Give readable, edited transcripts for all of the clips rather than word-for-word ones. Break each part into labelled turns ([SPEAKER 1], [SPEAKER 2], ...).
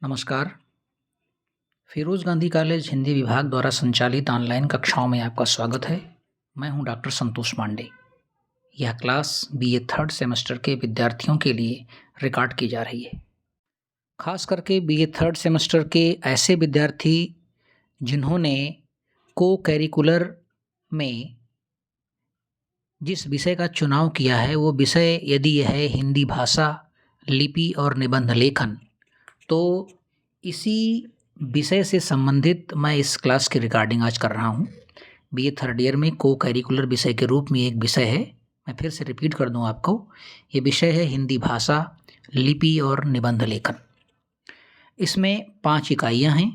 [SPEAKER 1] नमस्कार। फिरोज़ गांधी कॉलेज हिंदी विभाग द्वारा संचालित ऑनलाइन कक्षाओं में आपका स्वागत है। मैं हूं डॉक्टर संतोष पांडे। यह क्लास बीए थर्ड सेमेस्टर के विद्यार्थियों के लिए रिकॉर्ड की जा रही है। खास करके बीए थर्ड सेमेस्टर के ऐसे विद्यार्थी जिन्होंने को करिकुलर में जिस विषय का चुनाव किया है वो विषय यदि यह है हिंदी भाषा, लिपि और निबंध लेखन, तो इसी विषय से संबंधित मैं इस क्लास की रिकॉर्डिंग आज कर रहा हूँ। बीए थर्ड ईयर में को करिकुलर विषय के रूप में एक विषय है। मैं फिर से रिपीट कर दूँ आपको, ये विषय है हिंदी भाषा, लिपि और निबंध लेखन। इसमें 5 इकाइयाँ हैं।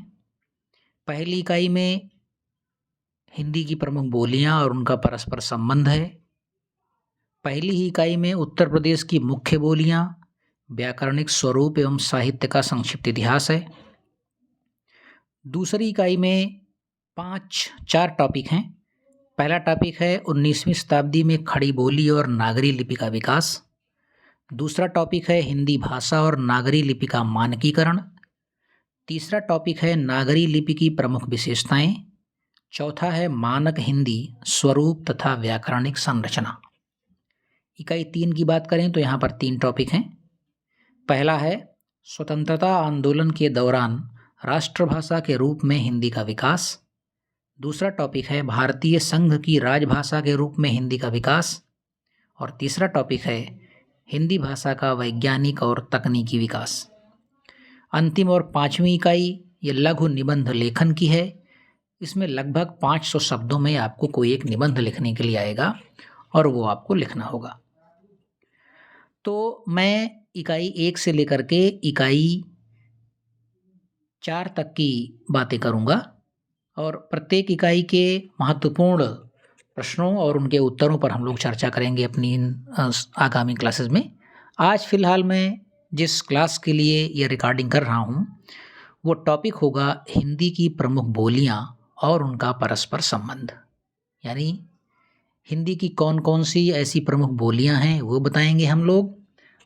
[SPEAKER 1] पहली इकाई में हिंदी की प्रमुख बोलियाँ और उनका परस्पर संबंध है। पहली ही इकाई में उत्तर प्रदेश की मुख्य बोलियाँ, व्याकरणिक स्वरूप एवं साहित्य का संक्षिप्त इतिहास है। दूसरी इकाई में 4 टॉपिक हैं। पहला टॉपिक है 19वीं शताब्दी में खड़ी बोली और नागरी लिपि का विकास। दूसरा टॉपिक है हिंदी भाषा और नागरी लिपि का मानकीकरण। तीसरा टॉपिक है नागरी लिपि की प्रमुख विशेषताएं। चौथा है मानक हिंदी स्वरूप तथा व्याकरणिक संरचना। इकाई 3 की बात करें तो यहाँ पर 3 टॉपिक हैं। पहला है स्वतंत्रता आंदोलन के दौरान राष्ट्रभाषा के रूप में हिंदी का विकास। दूसरा टॉपिक है भारतीय संघ की राजभाषा के रूप में हिंदी का विकास। और तीसरा टॉपिक है हिंदी भाषा का वैज्ञानिक और तकनीकी विकास। अंतिम और 5वीं इकाई ये लघु निबंध लेखन की है। इसमें लगभग 500 शब्दों में आपको कोई एक निबंध लिखने के लिए आएगा और वो आपको लिखना होगा। तो मैं इकाई 1 से लेकर के इकाई 4 तक की बातें करूँगा और प्रत्येक इकाई के महत्वपूर्ण प्रश्नों और उनके उत्तरों पर हम लोग चर्चा करेंगे अपनी इन आगामी क्लासेस में। आज फ़िलहाल मैं जिस क्लास के लिए ये रिकॉर्डिंग कर रहा हूँ वो टॉपिक होगा हिंदी की प्रमुख बोलियाँ और उनका परस्पर संबंध। यानी हिंदी की कौन कौन सी ऐसी प्रमुख बोलियाँ हैं वो बताएंगे हम लोग,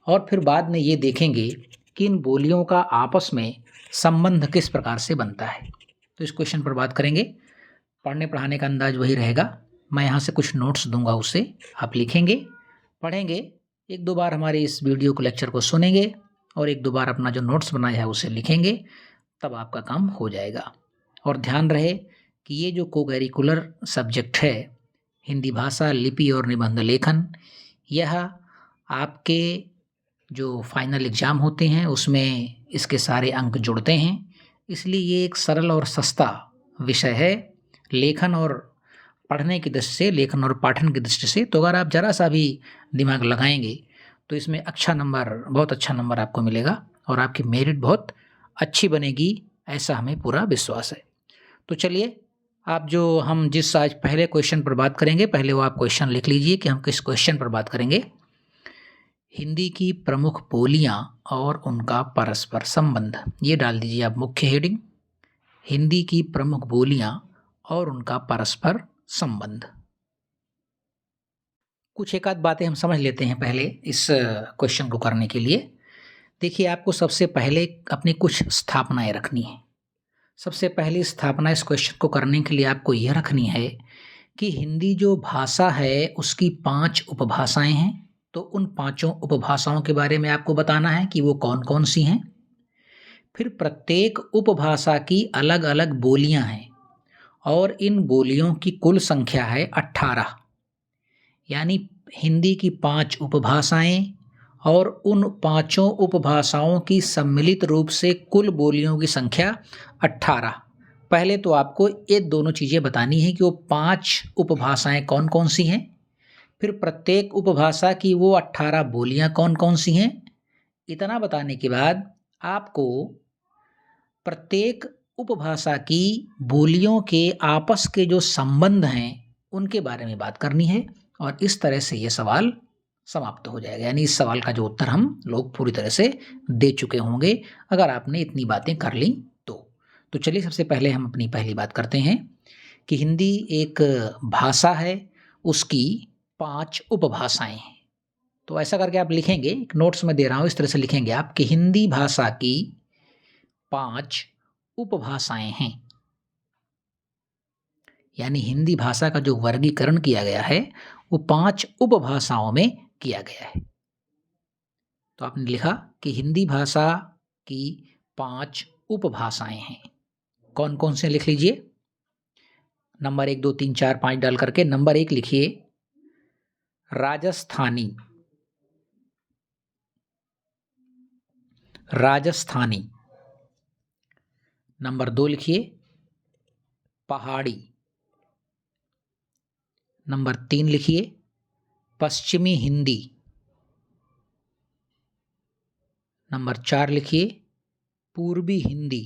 [SPEAKER 1] और फिर बाद में ये देखेंगे कि इन बोलियों का आपस में संबंध किस प्रकार से बनता है। तो इस क्वेश्चन पर बात करेंगे। पढ़ने पढ़ाने का अंदाज वही रहेगा। मैं यहाँ से कुछ नोट्स दूंगा, उसे आप लिखेंगे, पढ़ेंगे, 1-2 बार हमारे इस वीडियो को लेक्चर को सुनेंगे और 1-2 बार अपना जो नोट्स बनाया है उसे लिखेंगे, तब आपका काम हो जाएगा। और ध्यान रहे कि ये जो को करिकुलर सब्जेक्ट है हिंदी भाषा, लिपि और निबंध लेखन, यह आपके जो फाइनल एग्ज़ाम होते हैं उसमें इसके सारे अंक जुड़ते हैं। इसलिए ये एक सरल और सस्ता विषय है लेखन और पढ़ने की दृष्टि से, लेखन और पाठन की दृष्टि से। तो अगर आप ज़रा सा भी दिमाग लगाएंगे तो इसमें बहुत अच्छा नंबर आपको मिलेगा और आपकी मेरिट बहुत अच्छी बनेगी, ऐसा हमें पूरा विश्वास है। तो चलिए, हम जिस आज पहले क्वेश्चन पर बात करेंगे, पहले वो आप क्वेश्चन लिख लीजिए कि हम किस क्वेश्चन पर बात करेंगे। हिंदी की प्रमुख बोलियां और उनका परस्पर संबंध, ये डाल दीजिए आप मुख्य हेडिंग, हिंदी की प्रमुख बोलियां और उनका परस्पर संबंध। कुछ एक आध बातें हम समझ लेते हैं पहले इस क्वेश्चन को करने के लिए। देखिए, आपको सबसे पहले अपनी कुछ स्थापनाएं रखनी है। सबसे पहली स्थापना इस क्वेश्चन को करने के लिए आपको यह रखनी है कि हिंदी जो भाषा है उसकी 5 उपभाषाएं हैं। तो उन 5 उपभाषाओं के बारे में आपको बताना है कि वो कौन कौन सी हैं। फिर प्रत्येक उपभाषा की अलग अलग बोलियां हैं और इन बोलियों की कुल संख्या है 18। यानी हिंदी की 5 उपभाषाएं और उन 5 उपभाषाओं की सम्मिलित रूप से कुल बोलियों की संख्या 18। पहले तो आपको ये दोनों चीज़ें बतानी है कि वो 5 उपभाषाएं कौन कौन सी हैं, फिर प्रत्येक उपभाषा की वो 18 बोलियां कौन कौन सी हैं। इतना बताने के बाद आपको प्रत्येक उपभाषा की बोलियों के आपस के जो संबंध हैं उनके बारे में बात करनी है और इस तरह से ये सवाल समाप्त हो जाएगा। यानी इस सवाल का जो उत्तर हम लोग पूरी तरह से दे चुके होंगे अगर आपने इतनी बातें कर ली तो चलिए, सबसे पहले हम अपनी पहली बात करते हैं कि हिंदी एक भाषा है, उसकी 5 उपभाषाएं हैं। तो ऐसा करके आप लिखेंगे, एक नोट्स में दे रहा हूँ, इस तरह से लिखेंगे आप कि हिंदी भाषा की 5 उपभाषाएं हैं। यानी हिंदी भाषा का जो वर्गीकरण किया गया है वो 5 उपभाषाओं में किया गया है। तो आपने लिखा कि हिंदी भाषा की 5 उपभाषाएं हैं। कौन कौन से लिख लीजिए। नंबर 1 2 3 4 5 डाल करके नंबर 1 लिखिए राजस्थानी। राजस्थानी। नंबर 2 लिखिए पहाड़ी। नंबर 3 लिखिए पश्चिमी हिंदी। नंबर 4 लिखिए पूर्वी हिंदी।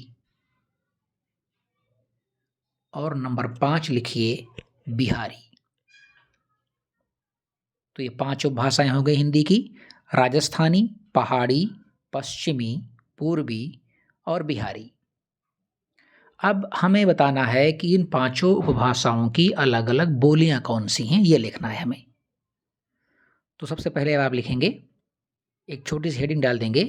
[SPEAKER 1] और नंबर 5 लिखिए बिहारी। तो ये 5 उपभाषाएं हो गई हिंदी की, राजस्थानी, पहाड़ी, पश्चिमी, पूर्वी और बिहारी। अब हमें बताना है कि इन 5 उपभाषाओं की अलग अलग बोलियां कौन सी हैं, ये लिखना है हमें। तो सबसे पहले आप लिखेंगे, एक छोटी सी हेडिंग डाल देंगे,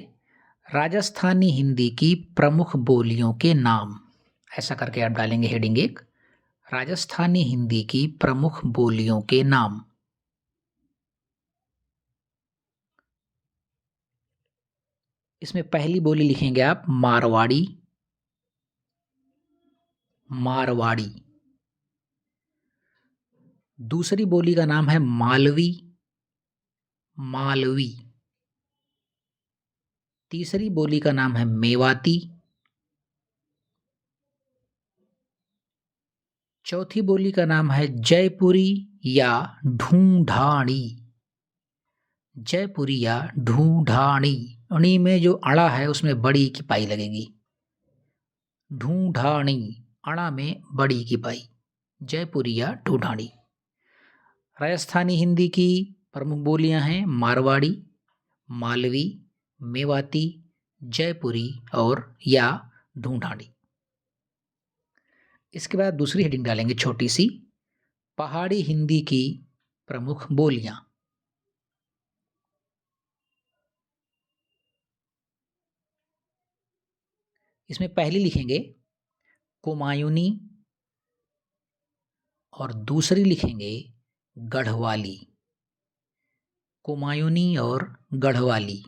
[SPEAKER 1] राजस्थानी हिंदी की प्रमुख बोलियों के नाम। ऐसा करके आप डालेंगे हेडिंग एक, राजस्थानी हिंदी की प्रमुख बोलियों के नाम। इसमें पहली बोली लिखेंगे आप मारवाड़ी। मारवाड़ी। दूसरी बोली का नाम है मालवी। मालवी। तीसरी बोली का नाम है मेवाती। चौथी बोली का नाम है जयपुरी या ढूंढाणी। जयपुरी या ढूंढाणी। अणी में जो अड़ा है उसमें बड़ी की पाई लगेगी। ढूंढाणी, अड़ा में बड़ी की पाई, जयपुरी या ढूंढाणी। राजस्थानी हिंदी की प्रमुख बोलियां हैं मारवाड़ी, मालवी, मेवाती, जयपुरी और या ढूंढाणी। इसके बाद दूसरी हेडिंग डालेंगे छोटी सी, पहाड़ी हिंदी की प्रमुख बोलियां। इसमें पहली लिखेंगे कुमायूनी और दूसरी लिखेंगे गढ़वाली। कुमायूनी और गढ़वाली।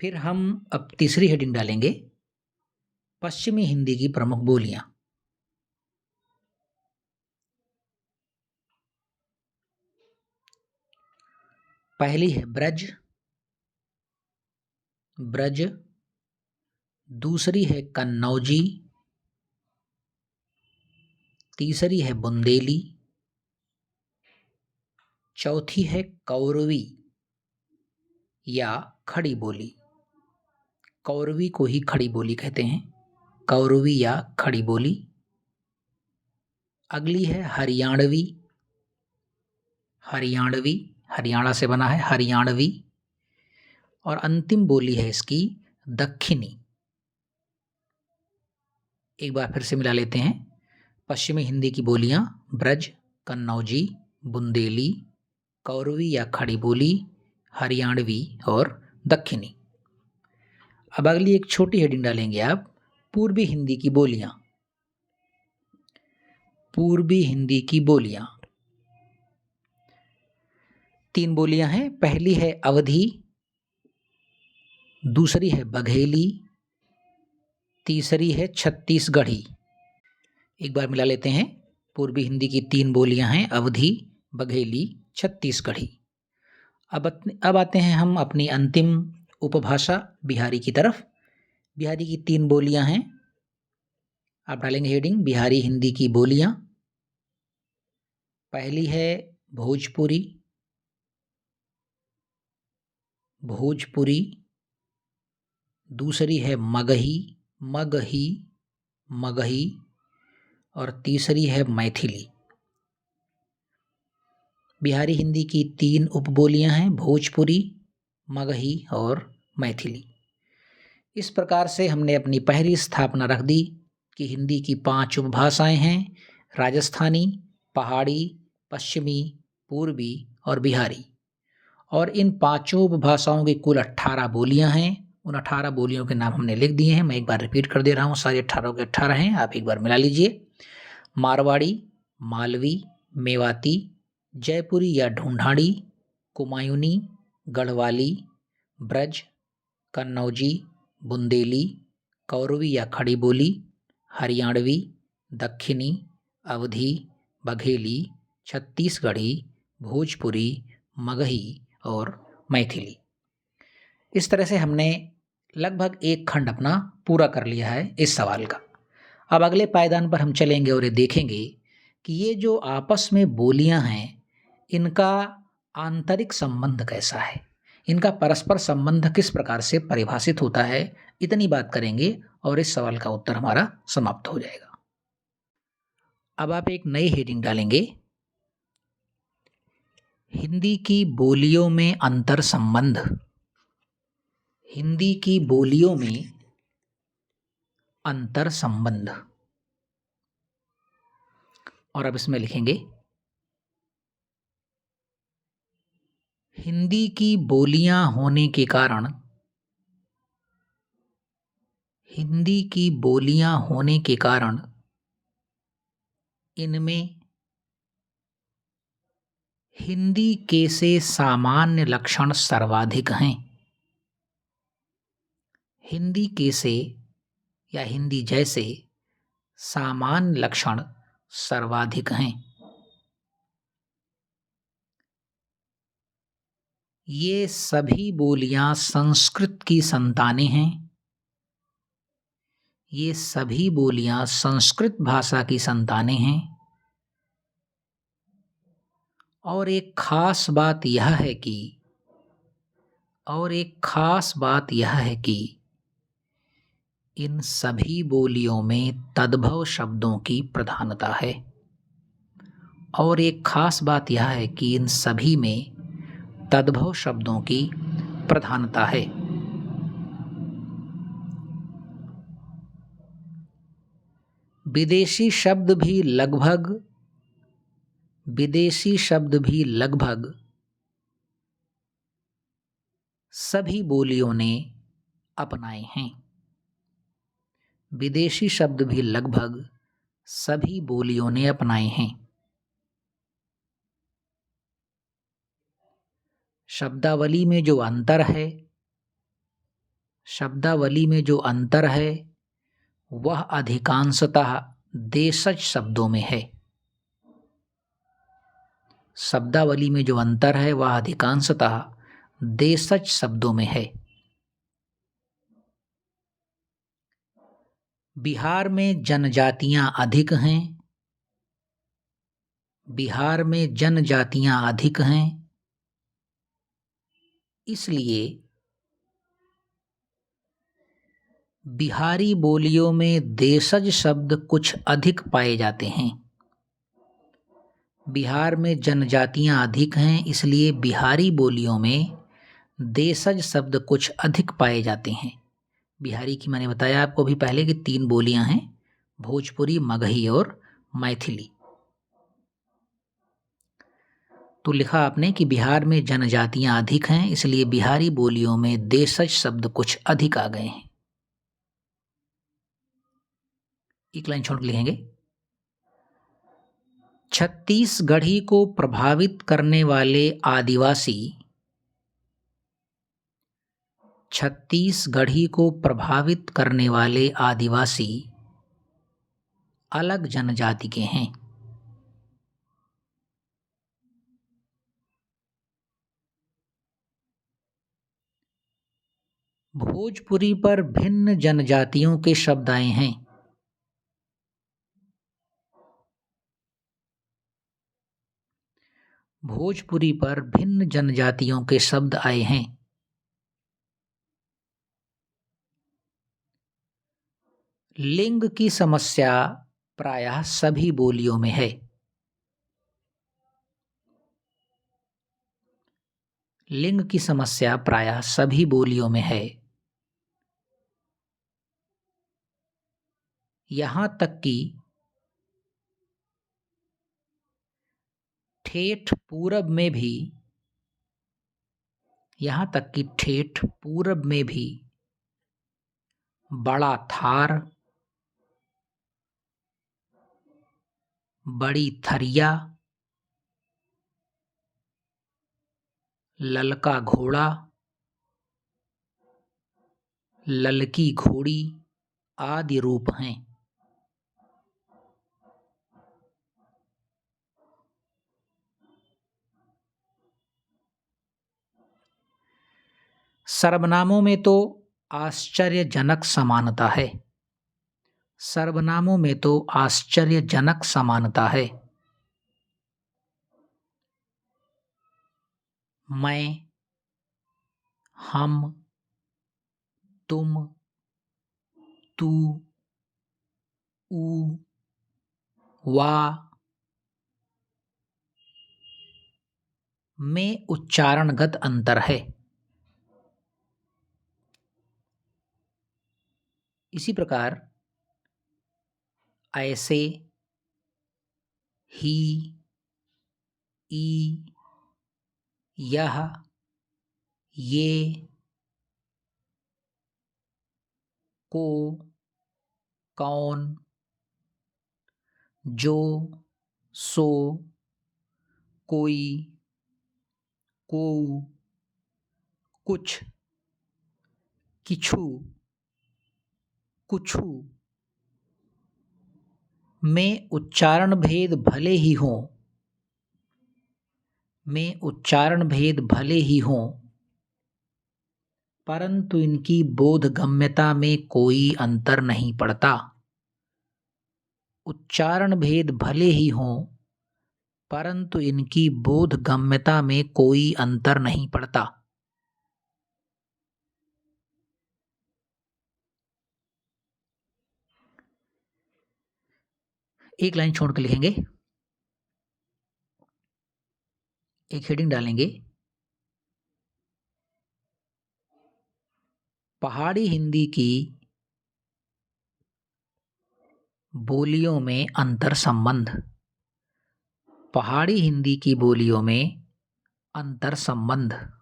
[SPEAKER 1] फिर हम अब तीसरी हेडिंग डालेंगे पश्चिमी हिंदी की प्रमुख बोलियां। पहली है ब्रज। ब्रज। दूसरी है कन्नौजी। तीसरी है बुंदेली। चौथी है कौरवी या खड़ी बोली। कौरवी को ही खड़ी बोली कहते हैं, कौरवी या खड़ी बोली। अगली है हरियाणवी। हरियाणवी, हरियाणा से बना है, हरियाणवी। और अंतिम बोली है इसकी दक्षिणी। एक बार फिर से मिला लेते हैं, पश्चिमी हिंदी की बोलियां ब्रज, कन्नौजी, बुंदेली, कौरवी या खड़ी बोली, हरियाणवी और दक्षिणी। अब अगली एक छोटी हेडिंग डालेंगे आप, पूर्वी हिंदी की बोलियां। पूर्वी हिंदी की बोलियां 3 बोलियां हैं। पहली है अवधी, दूसरी है बघेली, तीसरी है छत्तीसगढ़ी। एक बार मिला लेते हैं, पूर्वी हिंदी की 3 बोलियां हैं, अवधी, बघेली, छत्तीसगढ़ी। अब आते हैं हम अपनी अंतिम उपभाषा बिहारी की तरफ। बिहारी की 3 बोलियां हैं। आप डालेंगे हेडिंग बिहारी हिंदी की बोलियां। पहली है भोजपुरी। भोजपुरी। दूसरी है मगही, मगही, मगही। और तीसरी है मैथिली। बिहारी हिंदी की 3 उपबोलियां हैं, भोजपुरी, मगही और मैथिली। इस प्रकार से हमने अपनी पहली स्थापना रख दी कि हिंदी की 5 उपभाषाएं हैं, राजस्थानी, पहाड़ी, पश्चिमी, पूर्वी और बिहारी। और इन 5 उपभाषाओं की कुल 18 बोलियां हैं उन 18 बोलियों के नाम हमने लिख दिए हैं। मैं एक बार रिपीट कर दे रहा हूँ, सारे 18 के 18 हैं, आप एक बार मिला लीजिए। मारवाड़ी, मालवी, मेवाती, जयपुरी या ढूंढाड़ी, कुमायूनी, गढ़वाली, ब्रज, कन्नौजी, बुंदेली, कौरवी या खड़ी बोली, हरियाणवी, दक्षिणी, अवधी, बघेली, छत्तीसगढ़ी, भोजपुरी, मगही और मैथिली। इस तरह से हमने लगभग एक खंड अपना पूरा कर लिया है इस सवाल का। अब अगले पायदान पर हम चलेंगे और ये देखेंगे कि ये जो आपस में बोलियां हैं, इनका आंतरिक संबंध कैसा है, इनका परस्पर संबंध किस प्रकार से परिभाषित होता है, इतनी बात करेंगे और इस सवाल का उत्तर हमारा समाप्त हो जाएगा। अब आप एक नई हेडिंग डालेंगे, हिंदी की बोलियों में अंतर संबंध। हिंदी की बोलियों में अंतर संबंध। और अब इसमें लिखेंगे, हिंदी की बोलियां होने के कारण, हिंदी की बोलियां होने के कारण इनमें हिंदी के से सामान्य लक्षण सर्वाधिक हैं। हिंदी के से या हिंदी जैसे सामान्य लक्षण सर्वाधिक हैं। ये सभी बोलियां संस्कृत की संतानें हैं। ये सभी बोलियां संस्कृत भाषा की संतानें हैं। और एक खास बात यह है कि इन सभी बोलियों में तद्भव शब्दों की प्रधानता है। और एक खास बात यह है कि इन सभी में तद्भव शब्दों की प्रधानता है। विदेशी शब्द भी लगभग सभी बोलियों ने अपनाए हैं। विदेशी शब्द भी लगभग सभी बोलियों ने अपनाए हैं। शब्दावली में जो अंतर है, वह अधिकांशतः देशज शब्दों में है। शब्दावली में जो अंतर है, वह अधिकांशतः देशज शब्दों में है। बिहार में जनजातियां अधिक हैं। बिहार में जनजातियां अधिक हैं, इसलिए बिहारी बोलियों में देशज शब्द कुछ अधिक पाए जाते हैं। बिहार में जनजातियां अधिक हैं, इसलिए बिहारी बोलियों में देशज शब्द कुछ अधिक पाए जाते हैं। बिहारी की मैंने बताया आपको अभी पहले कि 3 बोलियां हैं, भोजपुरी, मगही और मैथिली। तो लिखा आपने कि बिहार में जनजातियां अधिक हैं, इसलिए बिहारी बोलियों में देशज शब्द कुछ अधिक आ गए हैं। एक लाइन छोड़ के लिखेंगे, छत्तीसगढ़ी को प्रभावित करने वाले आदिवासी अलग जनजाति के हैं। भोजपुरी पर भिन्न जनजातियों के शब्द आए हैं। भोजपुरी पर भिन्न जनजातियों के शब्द आए हैं। लिंग की समस्या प्रायः सभी बोलियों में है। लिंग की समस्या प्रायः सभी बोलियों में है। यहाँ तक कि ठेठ पूरब में भी बड़ा थार, बड़ी थरिया, ललका घोड़ा, ललकी घोड़ी आदि रूप हैं। सर्वनामों में तो आश्चर्यजनक समानता है। सर्वनामों में तो आश्चर्यजनक समानता है। मैं, हम, तुम, तू, ऊ, वा में उच्चारणगत अंतर है। इसी प्रकार ऐसे, ही, ई, यह, ये, को, कौन, जो, सो, कोई, कोऊ, कुछ, किछु, कुछु में उच्चारण भेद भले ही हों, परंतु इनकी बोधगम्यता में कोई अंतर नहीं पड़ता। उच्चारण भेद भले ही हों, परंतु इनकी बोधगम्यता में कोई अंतर नहीं पड़ता। एक लाइन छोड़ कर लिखेंगे, एक हेडिंग डालेंगे, पहाड़ी हिंदी की बोलियों में अंतर संबंध। पहाड़ी हिंदी की बोलियों में अंतर संबंध।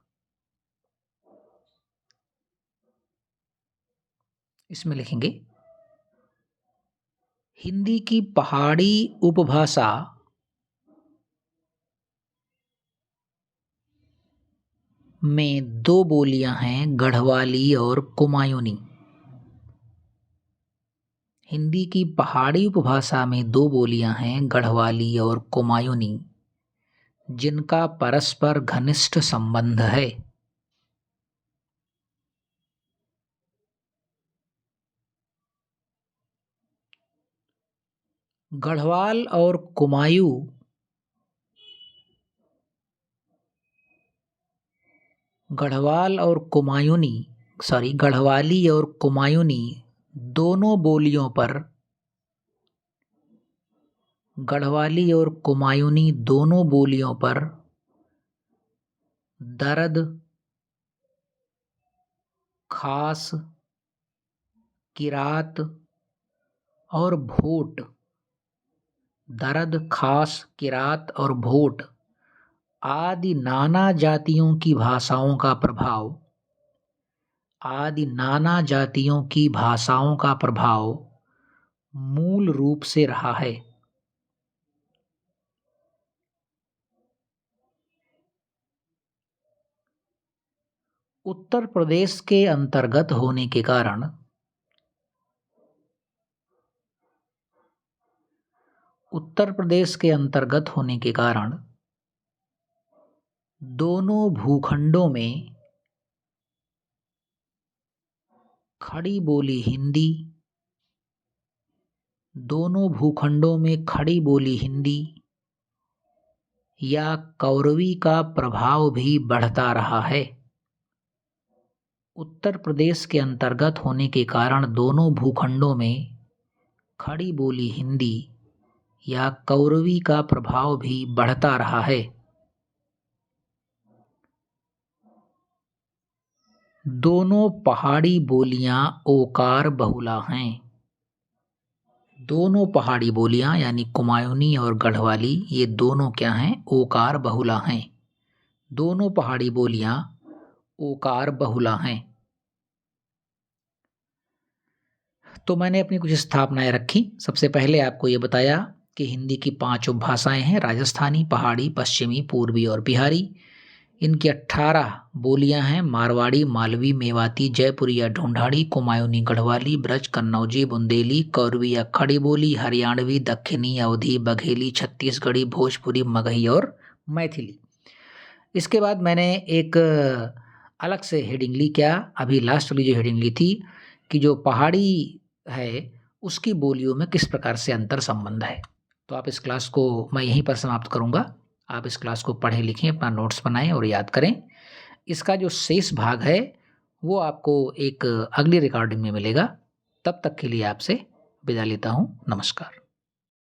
[SPEAKER 1] इसमें लिखेंगे, हिंदी की पहाड़ी उपभाषा में दो बोलियां हैं, गढ़वाली और कुमायूनी। हिंदी की पहाड़ी उपभाषा में दो बोलियां हैं, गढ़वाली और कुमायूनी, जिनका परस्पर घनिष्ठ संबंध है। गढ़वाल और गढ़वाली और कुमायूनी दोनों बोलियों पर दर्द, खास, किरात और भोट आदि नाना जातियों की भाषाओं का प्रभाव मूल रूप से रहा है। उत्तर प्रदेश के अंतर्गत होने के कारण दोनों भूखंडों में खड़ी बोली हिंदी या कौरवी का प्रभाव भी बढ़ता रहा है। उत्तर प्रदेश के अंतर्गत होने के कारण दोनों भूखंडों में खड़ी बोली हिंदी या कौरवी का प्रभाव भी बढ़ता रहा है। दोनों पहाड़ी बोलियां ओकार बहुला हैं। दोनों पहाड़ी बोलियां यानी कुमायूनी और गढ़वाली, ये दोनों क्या हैं? ओकार बहुला हैं। दोनों पहाड़ी बोलियां ओकार बहुला हैं। तो मैंने अपनी कुछ स्थापनाएँ रखी। सबसे पहले आपको ये बताया कि हिंदी की 5 उपभाषाएँ हैं, राजस्थानी, पहाड़ी, पश्चिमी, पूर्वी और बिहारी। इनकी 18 बोलियाँ हैं, मारवाड़ी, मालवी, मेवाती, जयपुरी या ढूंढाड़ी, कुमायूनी, गढ़वाली, ब्रज, कन्नौजी, बुंदेली, कौरवी या खड़ी बोली, हरियाणवी, दक्खनी, अवधी, बघेली, छत्तीसगढ़ी, भोजपुरी, मगही और मैथिली। इसके बाद मैंने एक अलग से हेडिंग ली, क्या अभी लास्ट वाली जो हेडिंग ली थी कि जो पहाड़ी है उसकी बोलियों में किस प्रकार से अंतर संबंध है। तो आप इस क्लास को मैं यहीं पर समाप्त करूँगा। आप इस क्लास को पढ़ें लिखें, अपना नोट्स बनाएं और याद करें। इसका जो शेष भाग है वो आपको एक अगली रिकॉर्डिंग में मिलेगा। तब तक के लिए आपसे विदा लेता हूँ। नमस्कार।